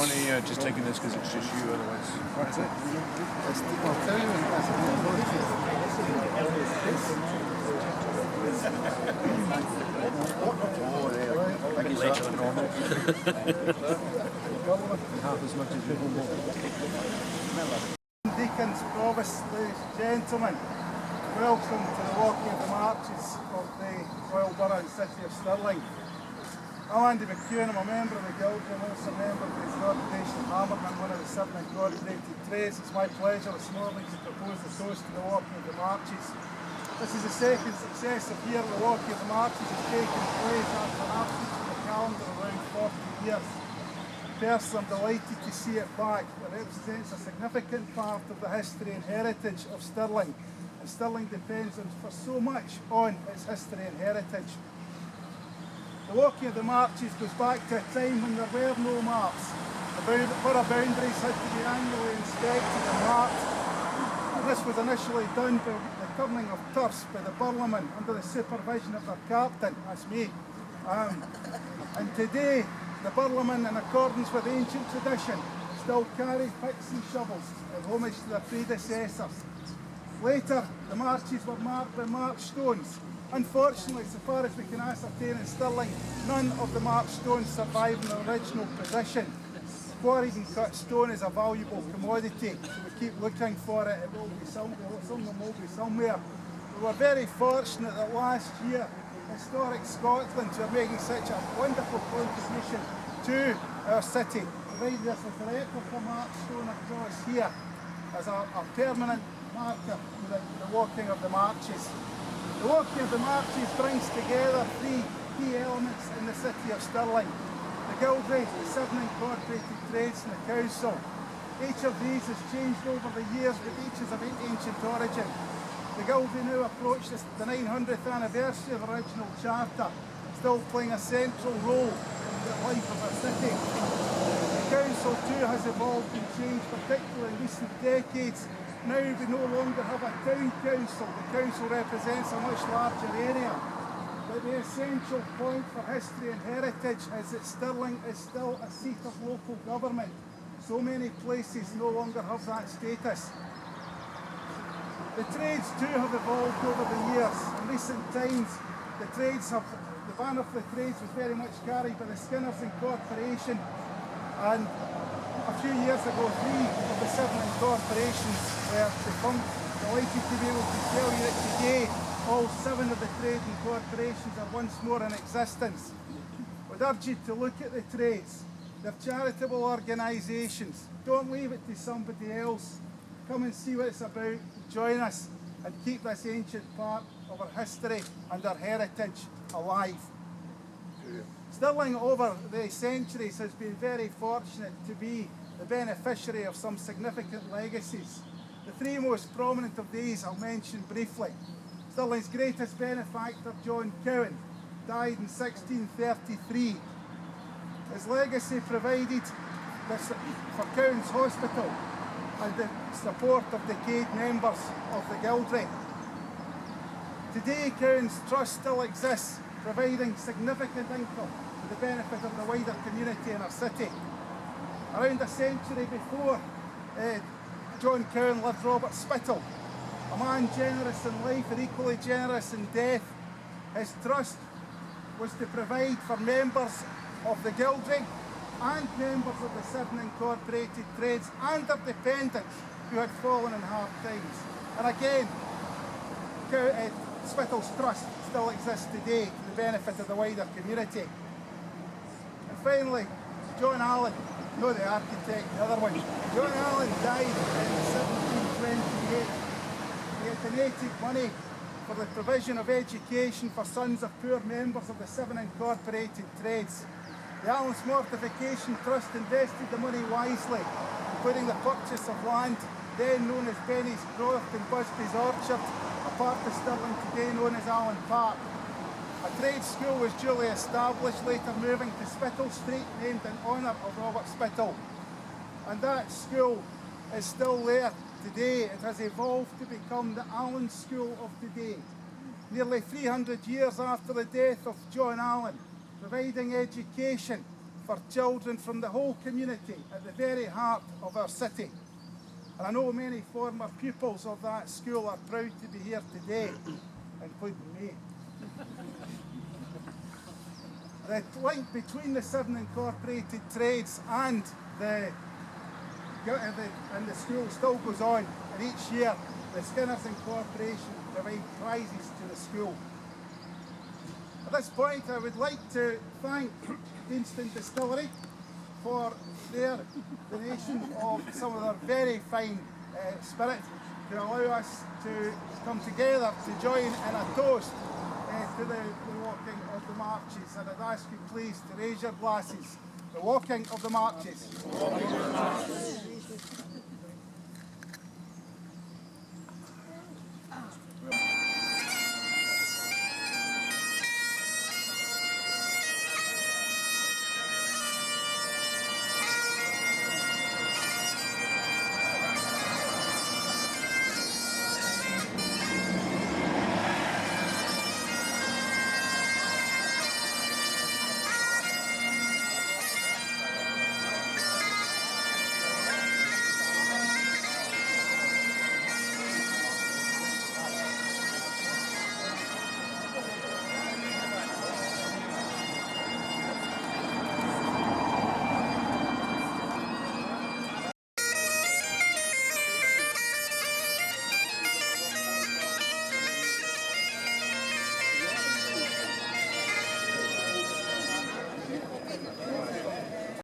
only just taking this because it's just you, otherwise. What is it? I guess later than normal. Half as much as you want. Deacons, Provost, ladies and gentlemen, welcome to the walking of the marches of the Royal Burgh and City of Stirling. I'm McEwan, I'm a member of the Guildry and also a member of the organisation Hammermen, one of the 7 incorporated trades. It's my pleasure this morning to propose the toast to the walking of the marches. This is the second successive year the walking of the marches has taken place after an absence from the calendar around 40 years. Personally, I'm delighted to see it back. It represents a significant part of the history and heritage of Stirling, and Stirling depends for so much on its history and heritage. The walking of the marches goes back to a time when there were no maps. The borough boundaries had to be annually inspected and marked, and this was initially done by the turning of turfs by the Birlaw Men under the supervision of their captain, that's me. And today, the Birlaw Men, in accordance with ancient tradition, still carry picks and shovels in homage to their predecessors. Later, the marches were marked by marked stones. Unfortunately, so far as we can ascertain in Stirling, none of the marked stones survive in their original position. Quarried and cut stone is a valuable commodity, so we keep looking for it. It will be somewhere, some of them will be somewhere. We were very fortunate that last year, Historic Scotland, who are making such a wonderful contribution to our city, provided us with a replica marked stone across here as a permanent marker for the walking of the marches. The walking of the marches brings together 3 key elements in the city of Stirling: the Guildry, the 7 incorporated trades and the council. Each of these has changed over the years, but each is of ancient origin. The Guildry now approaches the 900th anniversary of the original charter, still playing a central role in the life of our city. The council too has evolved and changed, particularly in recent decades. Now we no longer have a town council. The council represents a much larger area. But the essential point for history and heritage is that Stirling is still a seat of local government. So many places no longer have that status. The trades too have evolved over the years. In recent times, the banner for the trades was very much carried by the Skinners Incorporation, and a few years ago 3 of the 7 incorporations were defunct. Delighted to be able to tell you that today all 7 of the trade incorporations are once more in existence. I would urge you to look at the trades. They're charitable organisations. Don't leave it to somebody else. Come and see what it's about, join us and keep this ancient part of our history and our heritage alive. Stirling over the centuries has been very fortunate to be the beneficiary of some significant legacies. The 3 most prominent of these I'll mention briefly. Stirling's greatest benefactor, John Cowan, died in 1633. His legacy provided for Cowan's Hospital and the support of decayed members of the Guildry. Today, Cowan's Trust still exists, providing significant income for the benefit of the wider community in our city. Around a century before John Cowan lived Robert Spittle, a man generous in life and equally generous in death. His trust was to provide for members of the Guildry and members of the 7 incorporated trades and their dependents who had fallen in hard times. And again, Spittle's Trust still exists today for the benefit of the wider community. And finally, John Allen, no the architect, the other one. John Allen died in 1728. He had donated money for the provision of education for sons of poor members of the 7 incorporated trades. The Allen's Mortification Trust invested the money wisely, including the purchase of land then known as Benny's Croft and Busby's Orchard, a part of Stirling today known as Allen Park. A trade school was duly established, later moving to Spittle Street, named in honour of Robert Spittle. And that school is still there today. It has evolved to become the Allen School of today. Nearly 300 years after the death of John Allen, providing education for children from the whole community at the very heart of our city. And I know many former pupils of that school are proud to be here today, including me. The link between the 7 incorporated trades and the school still goes on, and each year the Skinners Incorporation provide prizes to the school. At this point I would like to thank Deanston Distillery for their donation of some of their very fine spirit to allow us to come together to join in a toast to the walking of the marches. And I'd ask you please to raise your glasses. The walking of the marches.